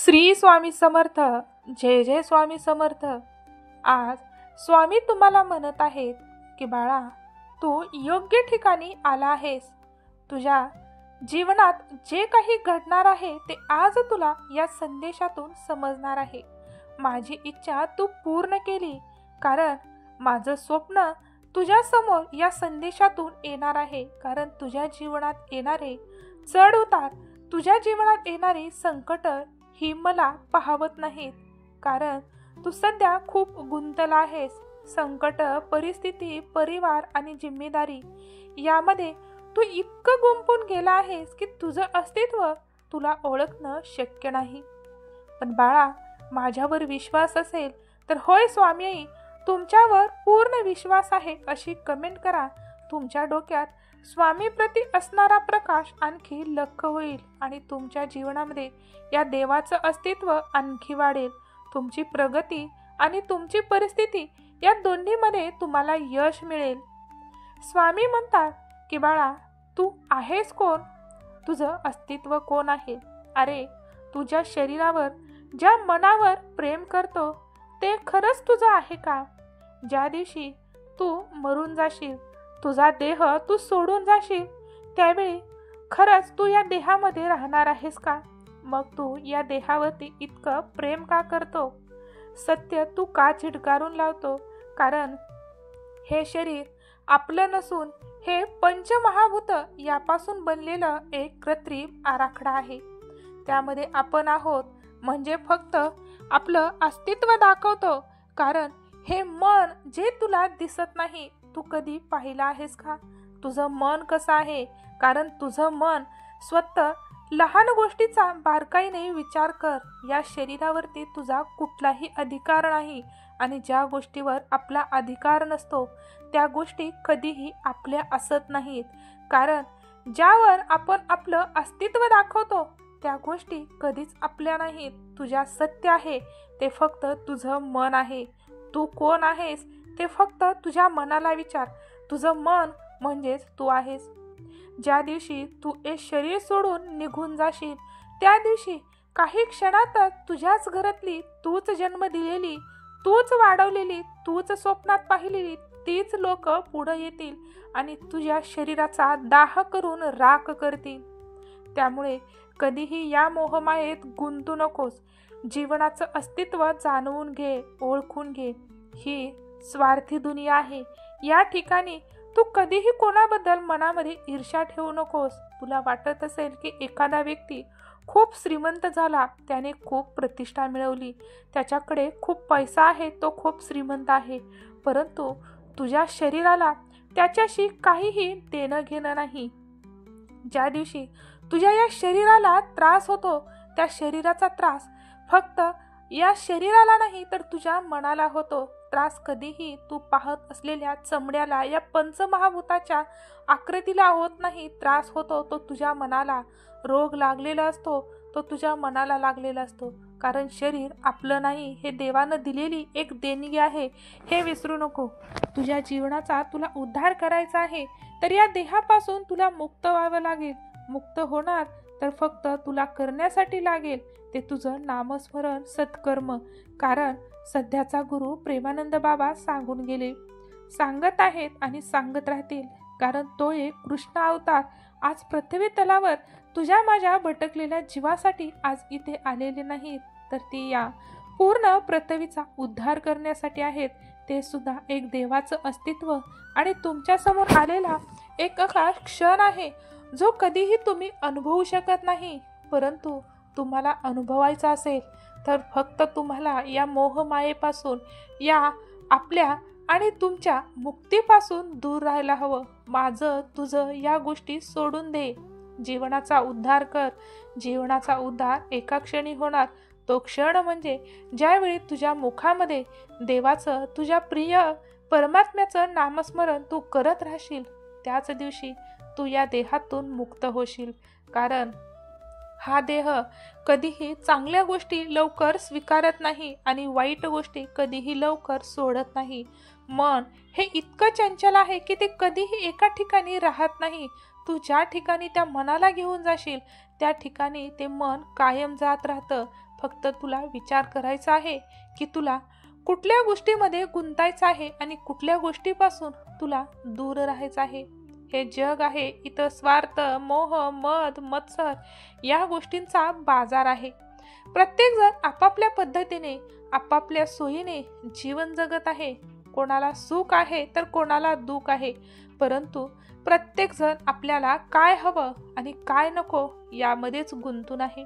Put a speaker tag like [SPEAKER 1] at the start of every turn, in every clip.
[SPEAKER 1] श्री स्वामी समर्थ. जय जय स्वामी समर्थ. आज स्वामी तुम्हाला म्हणत आहेत की बाळा, तू योग्य ठिकाणी आला आहेस. तुझ्या जीवनात जे काही घडणार आहे ते आज तुला या संदेशातून समजणार आहे. माझी इच्छा तू पूर्ण केली, कारण माझं स्वप्न तुझ्या समोर या संदेशातून येणार आहे. कारण तुझ्या जीवनात येणारे चढ उतार, तुझ्या जीवनात येणारी संकट ही मला पाहवत नाहीत. कारण तू सध्या खूप गुंतला आहेस. संकट, परिस्थिती, परिवार आणि जिम्मेदारी यामध्ये तू इतकं गुंफून गेला आहेस की तुझं अस्तित्व तुला ओळखणं शक्य नाही. पण बाळा, माझ्यावर विश्वास असेल तर होय स्वामी, तुमच्यावर पूर्ण विश्वास आहे अशी कमेंट करा. तुमच्या डोक्यात स्वामी प्रती असणारा प्रकाश आणखी लख होईल आणि तुमच्या जीवनामध्ये या देवाचं अस्तित्व आणखी वाढेल. तुमची प्रगती आणि तुमची परिस्थिती या दोन्हीमध्ये तुम्हाला यश मिळेल. स्वामी म्हणतात की बाळा, तू आहेस कोण? तुझं अस्तित्व कोण आहे? अरे, तुझ्या शरीरावर, ज्या मनावर प्रेम करतो ते खरंच तुझं आहे का? ज्या दिवशी तू मरून जाशील, तुझा देह तू सोडून जाशील, त्यावेळी खरंच तू या देहामध्ये राहणार आहेस का? मग तू या देहावरती इतकं प्रेम का करतो? सत्य तू का झिडकारून लावतो? कारण हे शरीर आपलं नसून हे पंचमहाभूत यापासून बनलेलं एक कृत्रिम आराखडा आहे. त्यामध्ये आपण आहोत म्हणजे फक्त आपलं अस्तित्व दाखवतो. कारण हे मन जे तुला दिसत नाही, तू कधी पाहिलं आहेस का? तुझं मन कसं आहे? कारण तुझं मन स्वतः लहान गोष्टीचा बारकाईने विचार कर. या शरीरावरती तुझा कुठलाही अधिकार नाही आणि ज्या गोष्टीवर आपला अधिकार नसतो त्या गोष्टी कधीही आपल्या असत नाहीत. कारण ज्यावर आपण आपलं अस्तित्व दाखवतो त्या गोष्टी कधीच आपल्या नाहीत. तुझ्या सत्य आहे ते फक्त तुझं मन आहे. तू कोण आहेस ते फक्त तुझ्या मनाला विचार. तुझं मन म्हणजेच तू आहेस. ज्या दिवशी तू हे शरीर सोडून निघून जाशील त्या दिवशी काही क्षणातच तुझ्याच घरातली, तूच जन्म दिलेली, तूच वाढवलेली, तूच स्वप्नात पाहिलेली तीच लोक पुढे येतील आणि तुझ्या शरीराचा दाह करून राख करतील. त्यामुळे कधीही या मोहमायेत गुंतू नकोस. जीवनाचं अस्तित्व जाणवून घे, ओळखून घे. ही स्वार्थी दुनिया आहे. या ठिकाणी तू कधीही कोणाबद्दल मनामध्ये ईर्ष्या ठेवू नकोस. तुला वाटत असेल की एखादा व्यक्ती खूप श्रीमंत झाला, त्याने खूप प्रतिष्ठा मिळवली, त्याच्याकडे खूप पैसा आहे, तो खूप श्रीमंत आहे, परंतु तुझ्या शरीराला त्याच्याशी काहीही देणं घेणं नाही. ज्या दिवशी तुझ्या या शरीराला त्रास होतो त्या शरीराचा त्रास फक्त या शरीराला नाही तर तुझ्या मनाला होतो. त्रास कधीही तू पाहत असलेल्या चमड्याला, या पंचमहाभूताच्या आकृतीला होत नाही. त्रास होतो तो तुझ्या मनाला. रोग लागलेला असतो तो तुझ्या मनाला लागलेला असतो. कारण शरीर आपलं नाही, हे देवानं दिलेली एक देणगी आहे, हे विसरू नको. तुझ्या जीवनाचा तुला उद्धार करायचा आहे तर या देहापासून तुला मुक्त व्हावं लागेल. मुक्त होणार तर फक्त तुला करण्यासाठी लागेल ते तुझं नामस्मरण, सत्कर्म. कारण सध्याचा गुरु प्रेमानंद बाबा सांगून गेले, सांगत आहेत आणि सांगत राहतील. कारण तो एक कृष्ण अवतार आज पृथ्वी तलावर तुझ्या माझ्या भटकलेल्या जीवासाठी आज इथे आलेले नाहीत, तर ते या पूर्ण पृथ्वीचा उद्धार करण्यासाठी आहेत. ते सुद्धा एक देवाचं अस्तित्व आणि तुमच्यासमोर आलेला एक असा क्षण आहे जो कधीही तुम्ही अनुभवू शकत नाही. परंतु तुम्हाला अनुभवायचा असेल तर फक्त तुम्हाला या मोहमायेपासून, या आपल्या आणि तुमच्या मुक्तीपासून दूर राहायला हवं. माझं तुझं या गोष्टी सोडून दे. जीवनाचा उद्धार कर. जीवनाचा उद्धार एका क्षणी होणार. तो क्षण म्हणजे ज्यावेळी तुझ्या मुखामध्ये देवाचं, तुझ्या प्रिय परमात्म्याचं नामस्मरण तू करत राहशील, त्याच दिवशी तू या देहातून मुक्त होशील. कारण हा देह कधीही चांगल्या गोष्टी लवकर स्वीकारत नाही आणि वाईट गोष्टी कधीही लवकर सोडत नाही. मन हे इतकं चंचल आहे की ते कधीही एका ठिकाणी राहत नाही. तू ज्या ठिकाणी त्या मनाला घेऊन जाशील त्या ठिकाणी ते मन कायम जात राहतं. फक्त तुला विचार करायचा आहे की तुला कुठल्या गोष्टीमध्ये गुंतायचं आहे आणि कुठल्या गोष्टीपासून तुला दूर राहायचं आहे. हे जग आहे, इथं स्वार्थ, मोह, मद, मत्सर या गोष्टींचा बाजार आहे. प्रत्येकजण आपापल्या पद्धतीने आपापल्या सोयीने जीवन जगत आहे. कोणाला सुख आहे तर कोणाला दुःख आहे, परंतु प्रत्येकजण आपल्याला काय हवं आणि काय नको यामध्येच गुंतून आहे.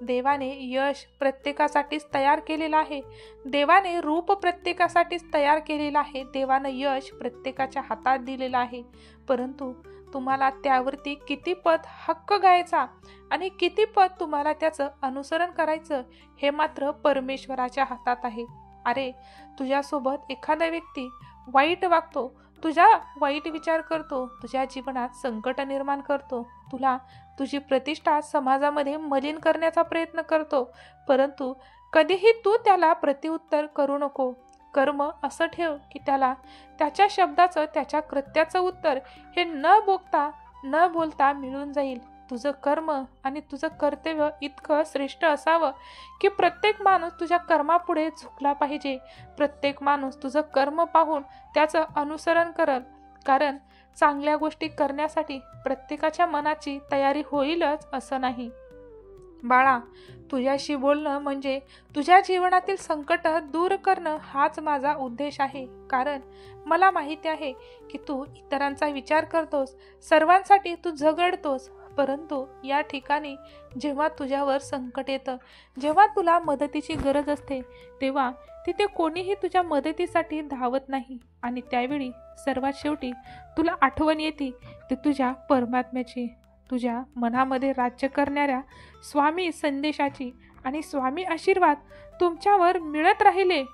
[SPEAKER 1] देवाने यश प्रत्येकासाठीच तयार केलेलं आहे. देवाने रूप प्रत्येकासाठीच तयार केलेलं आहे. देवानं यश प्रत्येकाच्या हातात दिलेलं आहे, परंतु तुम्हाला त्यावरती किती पद हक्क गायचा आणि किती पद तुम्हाला त्याचं अनुसरण करायचं हे मात्र परमेश्वराच्या हातात आहे. अरे, तुझ्यासोबत एखादा व्यक्ती वाईट वागतो, तुझा वाईट विचार करतो, तुझ्या जीवनात संकट निर्माण करतो, तुला तुझी प्रतिष्ठा समाजामध्ये मलिन करण्याचा प्रयत्न करतो, परंतु कधीही तू त्याला प्रत्युत्तर करू नको. कर्म असं ठेव की त्याला त्याच्या शब्दाचं, त्याच्या कृत्याचं उत्तर हे न बोलता मिळून जाईल. तुझं कर्म आणि तुझं कर्तव्य इतकं श्रेष्ठ असावं की प्रत्येक माणूस तुझ्या कर्मापुढे झुकला पाहिजे. प्रत्येक माणूस तुझं कर्म पाहून त्याचं अनुसरण करल, कारण चांगल्या गोष्टी करण्यासाठी प्रत्येकाच्या मनाची तयारी होईलच असं नाही. बाळा, तुझ्याशी बोलणं म्हणजे तुझ्या जीवनातील संकट दूर करणं हाच माझा उद्देश आहे. कारण मला माहिती आहे की तू इतरांचा विचार करतोस, सर्वांसाठी तू झगडतोस, परंतु या ठिकाणी जेव्हा तुझ्यावर संकट येतं, जेव्हा तुला मदतीची गरज असते, तेव्हा तिथे कोणीही तुझ्या मदतीसाठी धावत नाही. आणि त्यावेळी सर्वात शेवटी तुला आठवण येते ते तुझ्या परमात्म्याची, तुझ्या मनामध्ये राज्य करणाऱ्या स्वामी संदेशाची. आणि स्वामी आशीर्वाद तुमच्यावर मिळत राहिले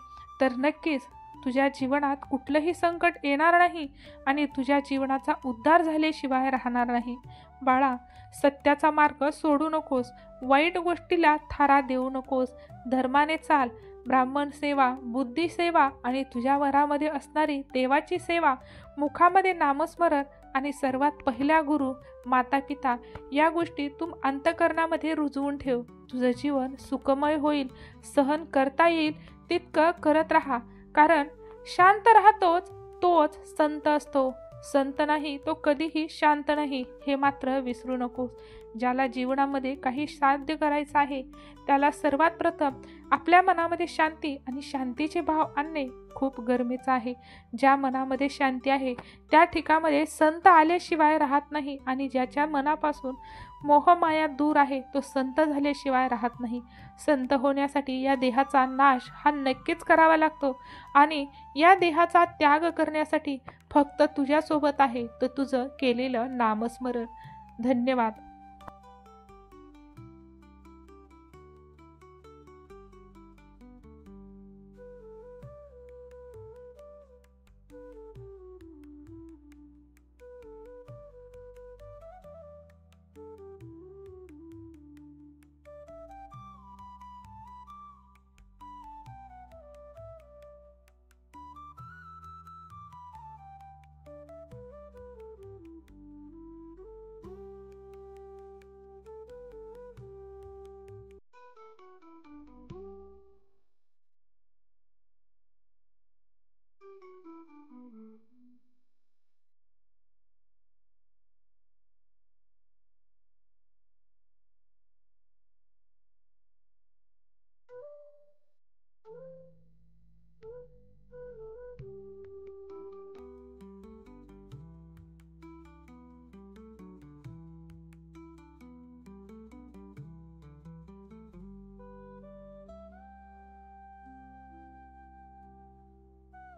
[SPEAKER 1] तर नक्कीच तुझ्या जीवनात कुठलंही संकट येणार नाही आणि तुझ्या जीवनाचा उद्धार झाल्याशिवाय राहणार नाही. बाळा, सत्याचा मार्ग सोडू नकोस, वाईट गोष्टीला थारा देऊ नकोस, धर्माने चाल. ब्राह्मण सेवा, बुद्धी सेवा आणि तुझ्या वरामध्ये असणारी देवाची सेवा, मुखामध्ये नामस्मरण आणि सर्वात पहिल्या गुरु माता पिता या गोष्टी तू अंतःकरणामध्ये रुजवून ठेव. तुझं जीवन सुखमय होईल, सहन करता येईल तितकं करत राहा. कारण शांत राहतोच तोच संत असतो, संत नाही तो कधीही शांत नाही हे मात्र विसरू नकोस. ज्याला जीवनामध्ये काही साध्य करायचं आहे त्याला सर्वात प्रथम आपल्या मनामध्ये शांती आणि शांतीचे भाव आणणे खूप गरजेचं आहे. ज्या मनामध्ये शांती आहे त्या ठिकाणामध्ये संत आल्याशिवाय राहत नाही आणि ज्याच्या मनापासून मोहमाया दूर आहे तो संत झाल्याशिवाय राहत नाही. संत होण्यासाठी या देहाचा नाश हा नक्कीच करावा लागतो आणि या देहाचा त्याग करण्यासाठी फक्त तुझ्यासोबत आहे तर तुझं केलेलं नामस्मरण. धन्यवाद.